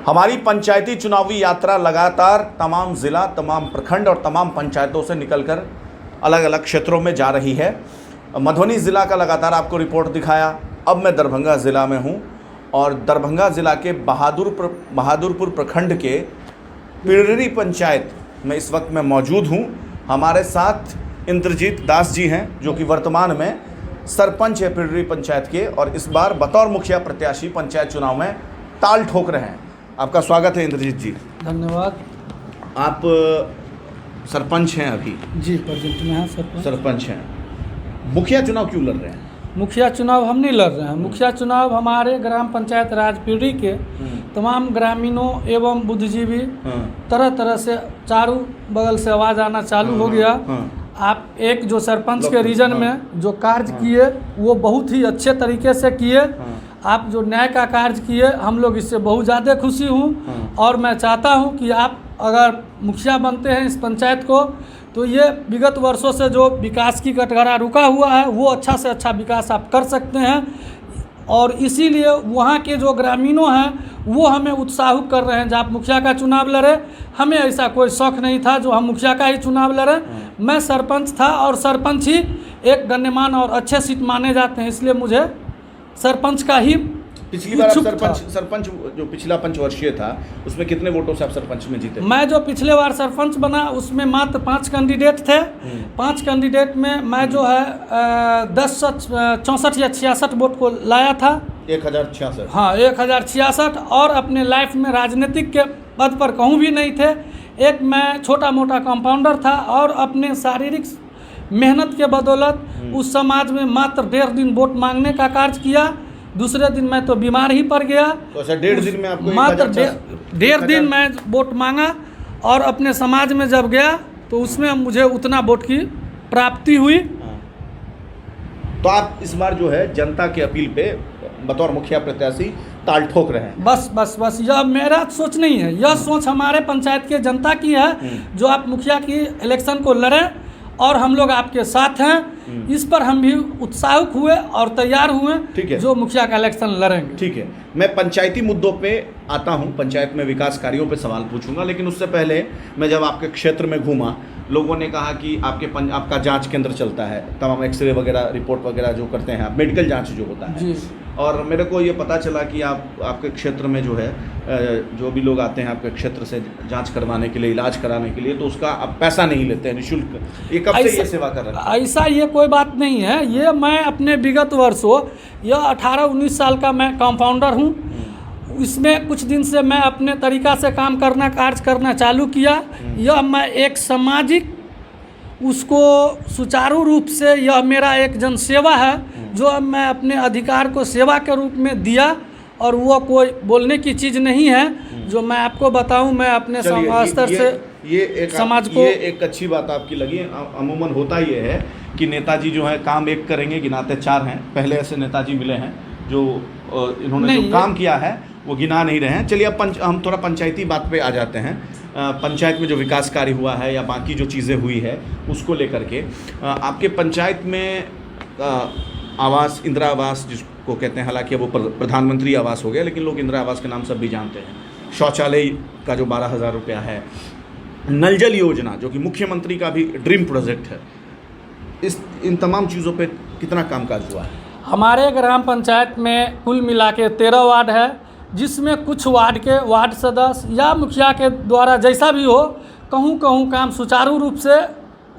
हमारी पंचायती चुनावी यात्रा लगातार तमाम ज़िला, तमाम प्रखंड और तमाम पंचायतों से निकलकर अलग अलग क्षेत्रों में जा रही है। मधुबनी ज़िला का लगातार आपको रिपोर्ट दिखाया। अब मैं दरभंगा ज़िला में हूँ और दरभंगा ज़िला के बहादुरपुर प्रखंड के पिररी पंचायत में इस वक्त मैं मौजूद हूँ। हमारे साथ इंद्रजीत दास जी हैं जो कि वर्तमान में सरपंच है पिररी पंचायत के और इस बार बतौर मुखिया प्रत्याशी पंचायत चुनाव में ताल ठोक रहे हैं। आपका स्वागत है इंद्रजीत जी। धन्यवाद। आप सरपंच हैं अभी? जी, प्रेजेंट में हैं सरपंच हैं। मुखिया चुनाव क्यों लड़ रहे हैं? मुखिया चुनाव हम नहीं लड़ रहे हैं। मुखिया चुनाव हमारे ग्राम पंचायत राज पिररी के तमाम ग्रामीणों एवं बुद्धिजीवी तरह तरह से चारों बगल से आवाज़ आना चालू हो गया। आप एक जो सरपंच के रीजन में जो कार्य किए वो बहुत ही अच्छे तरीके से किए। आप जो न्याय का कार्य किए, हम लोग इससे बहुत ज़्यादा खुशी हूँ और मैं चाहता हूँ कि आप अगर मुखिया बनते हैं इस पंचायत को तो ये विगत वर्षों से जो विकास की कटघरा रुका हुआ है वो अच्छा से अच्छा विकास आप कर सकते हैं और इसीलिए वहाँ के जो ग्रामीणों हैं वो हमें उत्साहित कर रहे हैं जब आप मुखिया का चुनाव लड़े। हमें ऐसा कोई शौक़ नहीं था जो हम मुखिया का ही चुनाव लड़े। मैं सरपंच था और सरपंच ही एक गण्यमान और अच्छे सीट माने जाते हैं, इसलिए मुझे सरपंच का ही पिछली बार आप सरपंच जो पिछला पंचवर्षीय था उसमें कितने वोटों से आप सरपंच में जीते? मैं जो पिछले बार सरपंच बना उसमें मात्र 5 कैंडिडेट थे। 5 कैंडिडेट में मैं जो है 1064 या 66 वोट को लाया था। 1066? हाँ, 1066। और अपने लाइफ में राजनीतिक के पद पर कहूँ भी नहीं थे। एक मैं छोटा मोटा कंपाउंडर था और अपने शारीरिक मेहनत के बदौलत उस समाज में मात्र 1.5 दिन वोट मांगने का कार्य किया। दूसरे दिन मैं तो बीमार ही पड़ गया। तो अच्छा 1.5 दिन में आपको मात्र 1.5 दिन मैं वोट मांगा और अपने समाज में जब गया तो उसमें मुझे उतना वोट की प्राप्ति हुई। तो आप इस बार जो है जनता के अपील पे बतौर मुखिया प्रत्याशी ताल ठोक रहे हैं? बस यह मेरा सोच नहीं है, यह सोच हमारे पंचायत के जनता की है जो आप मुखिया की इलेक्शन को लड़ें और हम लोग आपके साथ हैं। इस पर हम भी उत्साहित हुए और तैयार हुए जो मुखिया का इलेक्शन लड़ेंगे। ठीक है, मैं पंचायती मुद्दों पे आता हूं, पंचायत में विकास कार्यों पे सवाल पूछूंगा, लेकिन उससे पहले मैं जब आपके क्षेत्र में घूमा लोगों ने कहा कि आपका जांच केंद्र चलता है, तमाम एक्सरे वगैरह रिपोर्ट वगैरह जो करते हैं आप, मेडिकल जाँच जो होता है। और मेरे को ये पता चला कि आपके क्षेत्र में जो है जो भी लोग आते हैं आपके क्षेत्र से जांच करवाने के लिए, इलाज कराने के लिए, तो उसका आप पैसा नहीं लेते हैं, निःशुल्क। ये कब से ये सेवा कर रहे हैं? ऐसा ये कोई बात नहीं है। ये मैं अपने विगत वर्षों, यह 18-19 साल का मैं कंपाउंडर हूँ। इसमें कुछ दिन से मैं अपने तरीक़ा से कार्य करना चालू किया। यह मैं एक सामाजिक उसको सुचारू रूप से, यह मेरा एक जनसेवा है जो मैं अपने अधिकार को सेवा के रूप में दिया और वो कोई बोलने की चीज़ नहीं है। जो मैं आपको बताऊं, मैं अपने स्तर से समाज को, ये एक अच्छी बात आपकी लगी। अमूमन होता ये है कि नेताजी जो है काम एक करेंगे, गिनाते 4 हैं। पहले ऐसे नेताजी मिले हैं जो इन्होंने जो काम किया है वो गिना नहीं रहे हैं। चलिए अब हम थोड़ा पंचायती बात पे आ जाते हैं। पंचायत में जो विकास कार्य हुआ है या बाकी जो चीज़ें हुई है उसको लेकर के आपके पंचायत में आवास, इंदिरा आवास जिसको कहते हैं, हालांकि वो प्रधानमंत्री आवास हो गया लेकिन लोग इंदिरा आवास के नाम सब भी जानते हैं। शौचालय का जो 12,000 रुपया है, नल जल योजना जो कि मुख्यमंत्री का भी ड्रीम प्रोजेक्ट है, इन तमाम चीज़ों पे कितना कामकाज हुआ है? हमारे ग्राम पंचायत में कुल मिला के 13 वार्ड है, जिसमें कुछ वार्ड के वार्ड सदस्य या मुखिया के द्वारा जैसा भी हो कहूँ काम सुचारू रूप से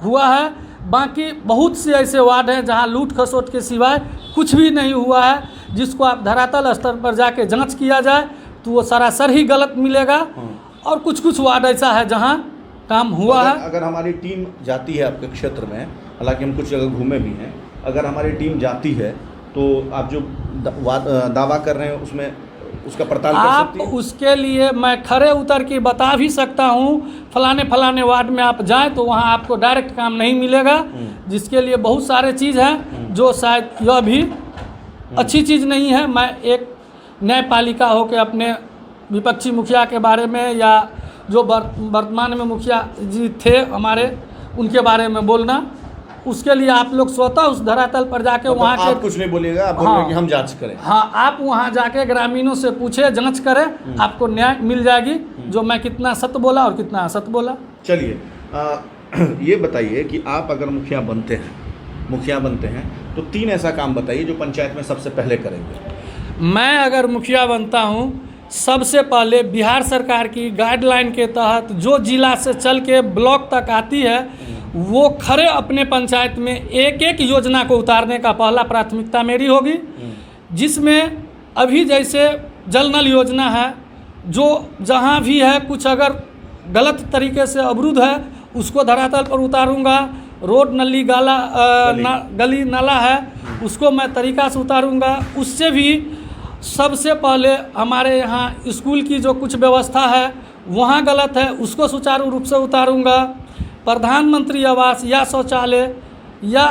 हुआ है। बाकी बहुत से ऐसे वार्ड हैं जहां लूट खसोट के सिवाय कुछ भी नहीं हुआ है। जिसको आप धरातल स्तर पर जाके जांच किया जाए तो वो सरासर ही गलत मिलेगा। और कुछ वार्ड ऐसा है जहां काम हुआ है। अगर हमारी टीम जाती है आपके क्षेत्र में, हालांकि हम कुछ जगह घूमे भी हैं, अगर हमारी टीम जाती है तो आप जो दावा कर रहे हैं उसमें उसका पड़ताल कर सकती है? उसके लिए मैं खड़े उतर के बता भी सकता हूँ, फलाने वार्ड में आप जाएं तो वहाँ आपको डायरेक्ट काम नहीं मिलेगा। जिसके लिए बहुत सारे चीज़ हैं जो शायद यह भी अच्छी चीज़ नहीं है। मैं एक न्यायपालिका होकर अपने विपक्षी मुखिया के बारे में या जो वर्तमान में मुखिया जी थे हमारे, उनके बारे में बोलना उसके लिए आप लोग स्वतः उस धरातल पर जाके मतलब वहाँ के आप कुछ नहीं बोलिएगा, आप हाँ, बोलिए कि हम जांच करें। हाँ, आप वहाँ जाके ग्रामीणों से पूछे, जांच करें, आपको न्याय मिल जाएगी जो मैं कितना सत्य बोला और कितना असत्य बोला। चलिए ये बताइए कि आप अगर मुखिया बनते हैं तो 3 ऐसा काम बताइए जो पंचायत में सबसे पहले करेंगे। मैं अगर मुखिया बनता हूँ, सबसे पहले बिहार सरकार की गाइडलाइन के तहत जो जिला से चल के ब्लॉक तक आती है, वो खरे अपने पंचायत में एक एक योजना को उतारने का पहला प्राथमिकता मेरी होगी। जिसमें अभी जैसे जल नल योजना है, जो जहाँ भी है कुछ अगर गलत तरीके से अवरुद्ध है उसको धरातल पर उतारूंगा। रोड नली गली नाला है उसको मैं तरीका से उतारूंगा। उससे भी सबसे पहले हमारे यहाँ स्कूल की जो कुछ व्यवस्था है वहाँ गलत है, उसको सुचारू रूप से उतारूंगा। प्रधानमंत्री आवास या शौचालय या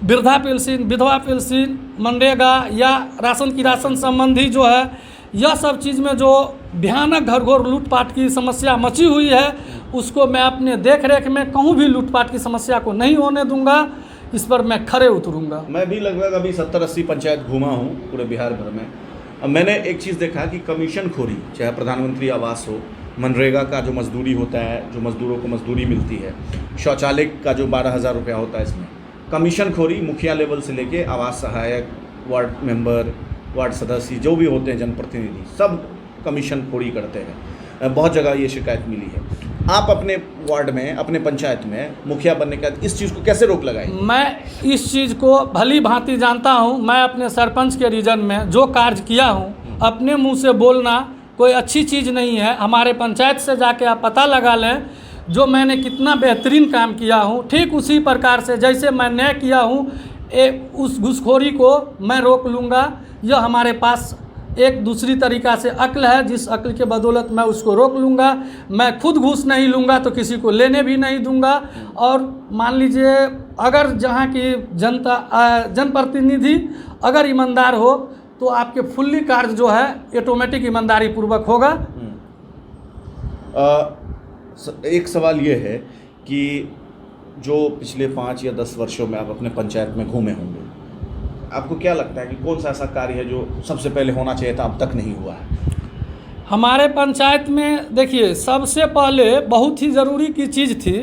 वृद्धा पेंशन, विधवा पेंशन, मनरेगा या राशन की राशन संबंधी जो है, यह सब चीज़ में जो भयानक घर घोर लूटपाट की समस्या मची हुई है, उसको मैं अपने देख रेख में कहूँ भी लूटपाट की समस्या को नहीं होने दूंगा। इस पर मैं खरे उतरूंगा। मैं भी लगभग अभी 70-80 पंचायत घूमा हूँ पूरे बिहार भर में। अब मैंने एक चीज़ देखा कि कमीशन खोरी, चाहे प्रधानमंत्री आवास हो, मनरेगा का जो मजदूरी होता है, जो मजदूरों को मजदूरी मिलती है, शौचालय का जो 12,000 रुपया होता है, इसमें कमीशन खोरी मुखिया लेवल से लेके आवास सहायक, वार्ड मेंबर, वार्ड सदस्य जो भी होते हैं, जनप्रतिनिधि, सब कमीशन खोरी करते हैं। बहुत जगह ये शिकायत मिली है। आप अपने वार्ड में, अपने पंचायत में मुखिया बनने के बाद इस चीज़ को कैसे रोक लगाएंगे? मैं इस चीज़ को भली भांति जानता हूँ। मैं अपने सरपंच के रीजन में जो कार्य किया हूँ, अपने मुंह से बोलना कोई अच्छी चीज़ नहीं है। हमारे पंचायत से जाके आप पता लगा लें जो मैंने कितना बेहतरीन काम किया हूँ। ठीक उसी प्रकार से जैसे मैं न्याय किया हूँ, उस घूसखोरी को मैं रोक लूँगा। यह हमारे पास एक दूसरी तरीका से अक्ल है, जिस अक्ल के बदौलत मैं उसको रोक लूँगा। मैं खुद घूस नहीं लूँगा तो किसी को लेने भी नहीं दूँगा। और मान लीजिए अगर जहाँ की जनता, जनप्रतिनिधि अगर ईमानदार हो तो आपके फुल्ली कार्य जो है ऑटोमेटिक ईमानदारी पूर्वक होगा। एक सवाल ये है कि जो पिछले 5 या 10 वर्षों में आप अपने पंचायत में घूमे होंगे, आपको क्या लगता है कि कौन सा ऐसा कार्य है जो सबसे पहले होना चाहिए था, अब तक नहीं हुआ है? हमारे पंचायत में देखिए, सबसे पहले बहुत ही ज़रूरी की चीज़ थी।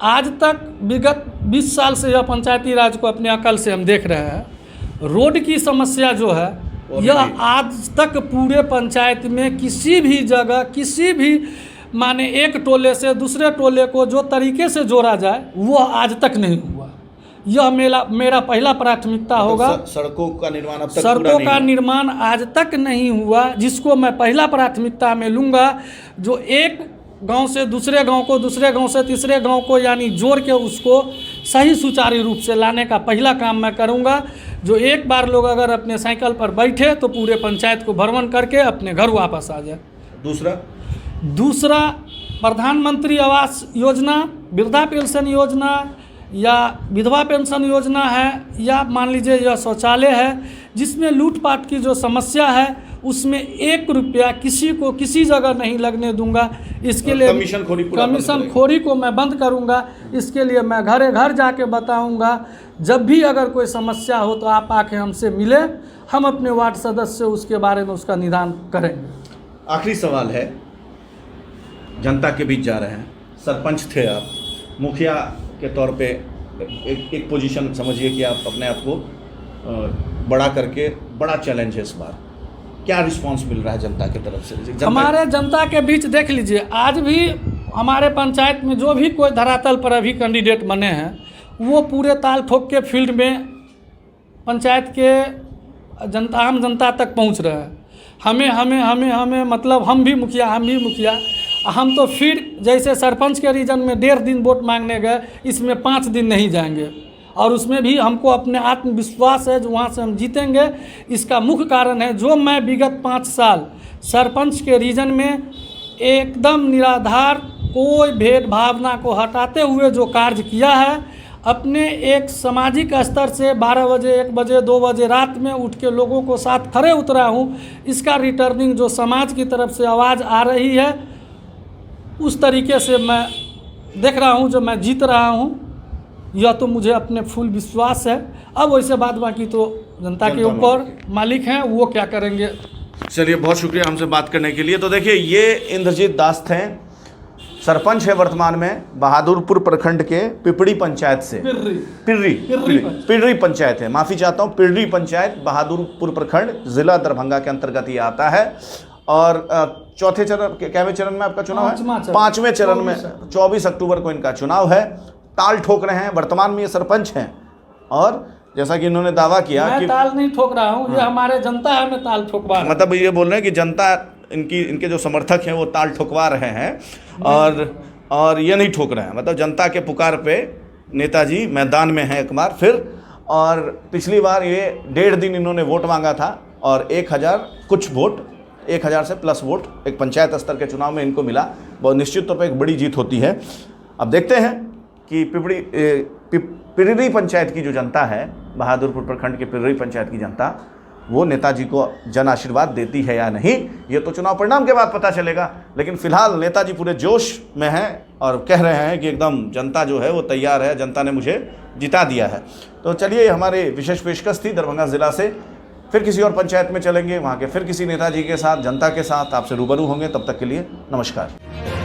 आज तक विगत 20 साल से यह पंचायती राज को अपने अकल से हम देख रहे हैं। रोड की समस्या जो है, यह आज तक पूरे पंचायत में किसी भी जगह, किसी भी माने एक टोले से दूसरे टोले को जो तरीके से जोड़ा जाए, वो आज तक नहीं हुआ। यह मेरा पहला प्राथमिकता होगा। सड़कों का निर्माण अब तक सड़कों का निर्माण आज तक नहीं हुआ, जिसको मैं पहला प्राथमिकता में लूँगा। जो एक गांव से दूसरे गांव को, दूसरे गांव से तीसरे गांव को, यानी जोड़ के उसको सही सुचारू रूप से लाने का पहला काम मैं करूंगा। जो एक बार लोग अगर अपने साइकिल पर बैठे तो पूरे पंचायत को भ्रमण करके अपने घर वापस आ जाए। दूसरा प्रधानमंत्री आवास योजना, वृद्धा पेंशन योजना या विधवा पेंशन योजना है, या मान लीजिए यह शौचालय है, जिसमें लूटपाट की जो समस्या है उसमें 1 रुपया किसी को किसी जगह नहीं लगने दूंगा। इसके लिए कमीशन खोरी को मैं बंद करूंगा। इसके लिए मैं घरे घर जाके बताऊंगा। जब भी अगर कोई समस्या हो तो आप आके हमसे मिले, हम अपने वार्ड सदस्य से उसके बारे में उसका निदान करेंगे। आखिरी सवाल है, जनता के बीच जा रहे हैं, सरपंच थे आप, मुखिया के तौर पे एक पोजीशन समझिए कि आप अपने आप को बड़ा करके, बड़ा चैलेंज है इस बार, क्या रिस्पांस मिल रहा है जनता की तरफ से? हमारे जनता के बीच देख लीजिए, आज भी हमारे पंचायत में जो भी कोई धरातल पर अभी कैंडिडेट बने हैं, वो पूरे ताल ठोक के फील्ड में पंचायत के आम जनता तक पहुंच रहे हैं। हमें मतलब हम भी मुखिया। हम तो फिर जैसे सरपंच के रीजन में 1.5 दिन वोट मांगने गए, इसमें 5 दिन नहीं जाएंगे। और उसमें भी हमको अपने आत्मविश्वास है जो वहाँ से हम जीतेंगे। इसका मुख्य कारण है जो मैं विगत 5 साल सरपंच के रीजन में एकदम निराधार, कोई भेदभावना को हटाते हुए जो कार्य किया है, अपने एक सामाजिक स्तर से 12 बजे, 1 बजे, 2 बजे रात में उठ के लोगों को साथ खड़े उतरा हूँ। इसका रिटर्निंग जो समाज की तरफ से आवाज़ आ रही है, उस तरीके से मैं देख रहा हूँ जो मैं जीत रहा हूँ। यह तो मुझे अपने फुल विश्वास है। अब वैसे बात बाकी तो जनता के ऊपर मालिक हैं, वो क्या करेंगे। चलिए, बहुत शुक्रिया हमसे बात करने के लिए। तो देखिए, ये इंद्रजीत दास थे, सरपंच है वर्तमान में बहादुरपुर प्रखंड के पिपड़ी पंचायत से। पिर्री पंचायत है, माफ़ी चाहता हूँ, पिर्री पंचायत बहादुरपुर प्रखंड, जिला दरभंगा के अंतर्गत ये आता है। और चौथे चरण, कैवें चरण में आपका चुनाव है? 5वें चरण में 24 अक्टूबर को इनका चुनाव है। ताल ठोक रहे हैं, वर्तमान में ये सरपंच हैं। और जैसा कि इन्होंने दावा किया मैं कि ताल नहीं ठोक रहा हूँ, ये हमारे जनता है, मैं ताल ठोकवा रहा हूं। मतलब ये बोल रहे हैं कि जनता, इनके जो समर्थक हैं वो ताल ठोकवा रहे हैं और ये नहीं ठोक रहे हैं। मतलब जनता के पुकार पे नेताजी मैदान में हैं एक बार फिर। और पिछली बार ये 1.5 दिन इन्होंने वोट मांगा था और 1000 कुछ वोट, 1000 से प्लस वोट एक पंचायत स्तर के चुनाव में इनको मिला। बहुत निश्चित तौर पर एक बड़ी जीत होती है। अब देखते हैं कि पिर्री पंचायत की जो जनता है, बहादुरपुर प्रखंड के पिर्री पंचायत की जनता, वो नेताजी को जन आशीर्वाद देती है या नहीं, ये तो चुनाव परिणाम के बाद पता चलेगा। लेकिन फिलहाल नेताजी पूरे जोश में हैं और कह रहे हैं कि एकदम जनता जो है वो तैयार है, जनता ने मुझे जिता दिया है। तो चलिए, हमारे विशेष पेशकश थी दरभंगा ज़िला से। फिर किसी और पंचायत में चलेंगे, वहाँ के फिर किसी नेताजी के साथ, जनता के साथ आपसे रूबरू होंगे। तब तक के लिए नमस्कार।